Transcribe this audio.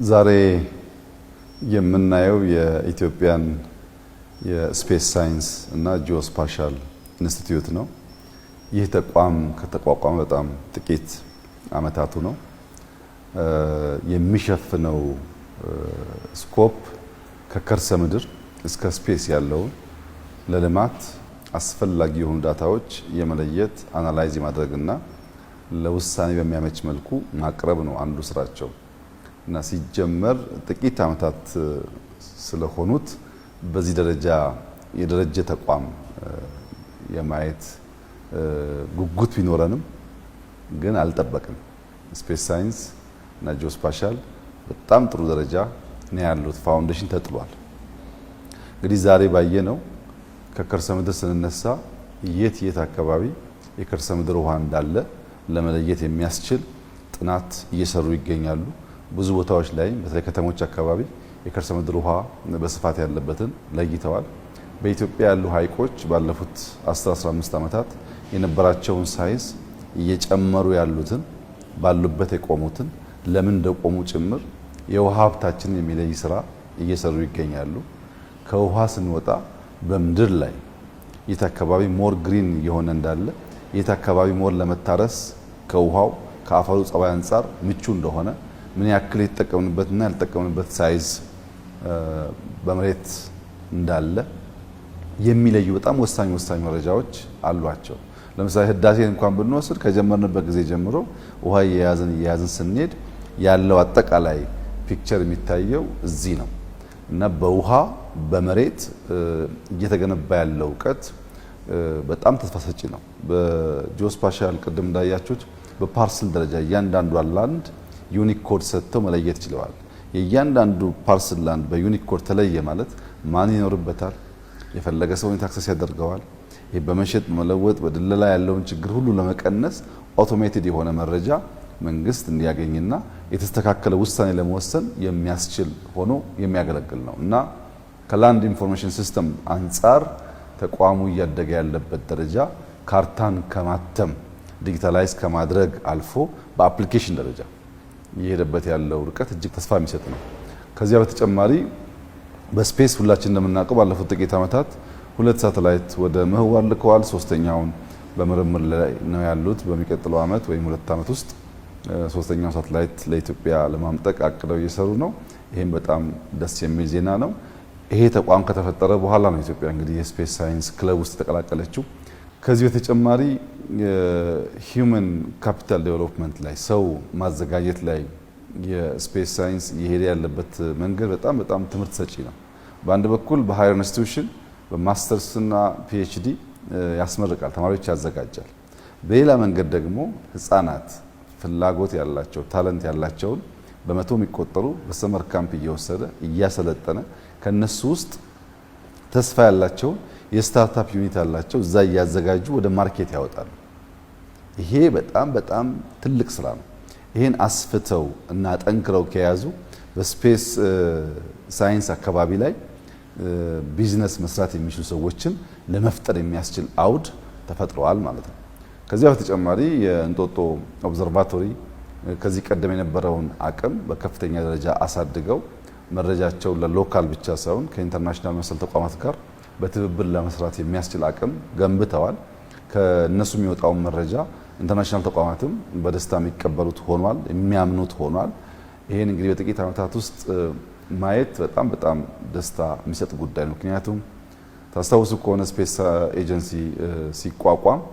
ዛሬ የምናየው የኢትዮጵያን የስፔስ ሳይንስ እና ጂኦስፓሻል ኢንስቲትዩት ነው። ይህ ተቋም ከተቋቋመ በጣም ጥቂት ዓመታቱ ነው። የሚሸፍነው ስኮፕ ከከርሰ ምድር እስከ ስፔስ ያለውን ለልማት አስፈላጊ የሆኑ ዳታዎች የመለየት አናላይዝ ማድረግና ለውሳኔ በሚያመች መልኩ ማቅረብ ነው አንዱ ስራቸው እና ሲጀመር ጥቂት ዓመታት ስለሆኑት በዚህ ደረጃ የደረጀ ተቋም የማየት ጉጉት ቢኖረንም ግን አልጠበቅም። ስፔስ ሳይንስ እና ጂኦስፓሻል በጣም ጥሩ ደረጃ ነው ያሉት። ፋውንዴሽን ተጥሏል። እንግዲህ ዛሬ ባየነው ከከርሰ ምድር ስንነሳ የት አካባቢ የከርሰ ምድር ውሃ እንዳለ ለመለየት የሚያስችል ጥናት እየሰሩ ይገኛሉ። ብዙ ቦታዎች ላይ በተለይ ከተሞች አካባቢ የከርሰ ምድር ውሃ በስፋት ያለበትን ለይተዋል። በኢትዮጵያ ያሉ ሐይቆች ባለፉት 10-15 ዓመታት የነበራቸውን ሳይዝ እየጨመሩ ያሉትን ባሉበት የቆሙትን ለምን እንደቆሙ ጭምር የውሃ ሀብታችንን የሚለይ ስራ እየሰሩ ይገኛሉ። ከውሃ ስንወጣ በምድር ላይ የት አካባቢ ሞር ግሪን የሆነ እንዳለ የት አካባቢ ሞር ለመታረስ ከውሃው ከአፈሩ ጸባይ አንጻር ምቹ እንደሆነ ምን ያክል የተጠቀምንበትና ያልተጠቀምንበት ሳይዝ በመሬት እንዳለ የሚለዩ በጣም ወሳኝ መረጃዎች አሏቸው። ለምሳሌ ህዳሴን እንኳን ብንወስድ ከጀመርንበት ጊዜ ጀምሮ ውሃ እየያዝን ስንሄድ ያለው አጠቃላይ ፒክቸር የሚታየው እዚህ ነው እና በውሃ በመሬት እየተገነባ ያለው እውቀት በጣም ተስፋ ሰጪ ነው። በጂኦስፓሻል ቅድም እንዳያችሁት በፓርሰል ደረጃ እያንዳንዱ ላንድ ዩኒክ ኮድ ሰጥተው መለየት ችለዋል። የእያንዳንዱ ፓርሰል ላንድ በዩኒክ ኮድ ተለየ ማለት ማን ይኖርበታል፣ የፈለገ ሰው አክሰስ ያደርገዋል። ይህ በመሸጥ መለወጥ በድለላ ያለውን ችግር ሁሉ ለመቀነስ አውቶሜትድ የሆነ መረጃ መንግስት እንዲያገኝና የተስተካከለ ውሳኔ ለመወሰን የሚያስችል ሆኖ የሚያገለግል ነው እና ከላንድ ኢንፎርሜሽን ሲስተም አንጻር ተቋሙ እያደገ ያለበት ደረጃ ካርታን ከማተም ዲጂታላይዝ ከማድረግ አልፎ በአፕሊኬሽን ደረጃ እየሄደበት ያለው ርቀት እጅግ ተስፋ የሚሰጥ ነው። ከዚያ በተጨማሪ በስፔስ ሁላችን እንደምናውቀው ባለፉት ጥቂት ዓመታት 2 ሳተላይት ወደ ምህዋር ልከዋል። ሶስተኛውን በምርምር ላይ ነው ያሉት። በሚቀጥለው ዓመት ወይም 2 ዓመት ውስጥ ሶስተኛው ሳተላይት ለኢትዮጵያ ለማምጠቅ አቅደው እየሰሩ ነው። ይሄም በጣም ደስ የሚል ዜና ነው። ይሄ ተቋም ከተፈጠረ በኋላ ነው ኢትዮጵያ እንግዲህ የስፔስ ሳይንስ ክለብ ውስጥ የተቀላቀለችው። ከዚህ በተጨማሪ የሂውመን ካፒታል ዴቨሎፕመንት ላይ ሰው ማዘጋጀት ላይ የስፔስ ሳይንስ እየሄደ ያለበት መንገድ በጣም ትምህርት ሰጪ ነው። በአንድ በኩል በሃየር ኢንስቲትዩሽን በማስተርስና ፒኤችዲ ያስመርቃል፣ ተማሪዎች ያዘጋጃል። በሌላ መንገድ ደግሞ ህፃናት ፍላጎት ያላቸው ታለንት ያላቸውን በመቶ የሚቆጠሩ በሰመር ካምፕ እየወሰደ እያሰለጠነ ከነሱ ውስጥ ተስፋ ያላቸውን የስታርታፕ ዩኒት ያላቸው እዛ እያዘጋጁ ወደ ማርኬት ያወጣሉ። ይሄ በጣም ትልቅ ስራ ነው። ይሄን አስፍተው እና ጠንክረው ከያዙ በስፔስ ሳይንስ አካባቢ ላይ ቢዝነስ መስራት የሚችሉ ሰዎችን ለመፍጠር የሚያስችል አውድ ተፈጥረዋል ማለት ነው። ከዚያ በተጨማሪ የእንጦጦ ኦብዘርቫቶሪ ከዚህ ቀደም የነበረውን አቅም በከፍተኛ ደረጃ አሳድገው መረጃቸውን ለሎካል ብቻ ሳይሆን ከኢንተርናሽናል መሰል ተቋማት ጋር በትብብር ለመስራት የሚያስችል አቅም ገንብተዋል። ከነሱ የሚወጣውን መረጃ ኢንተርናሽናል ተቋማትም በደስታ የሚቀበሉት ሆኗል፣ የሚያምኑት ሆኗል። ይሄን እንግዲህ በጥቂት ዓመታት ውስጥ ማየት በጣም ደስታ የሚሰጥ ጉዳይ ነው። ምክንያቱም ታስታውሱ ከሆነ ስፔስ ኤጀንሲ ሲቋቋም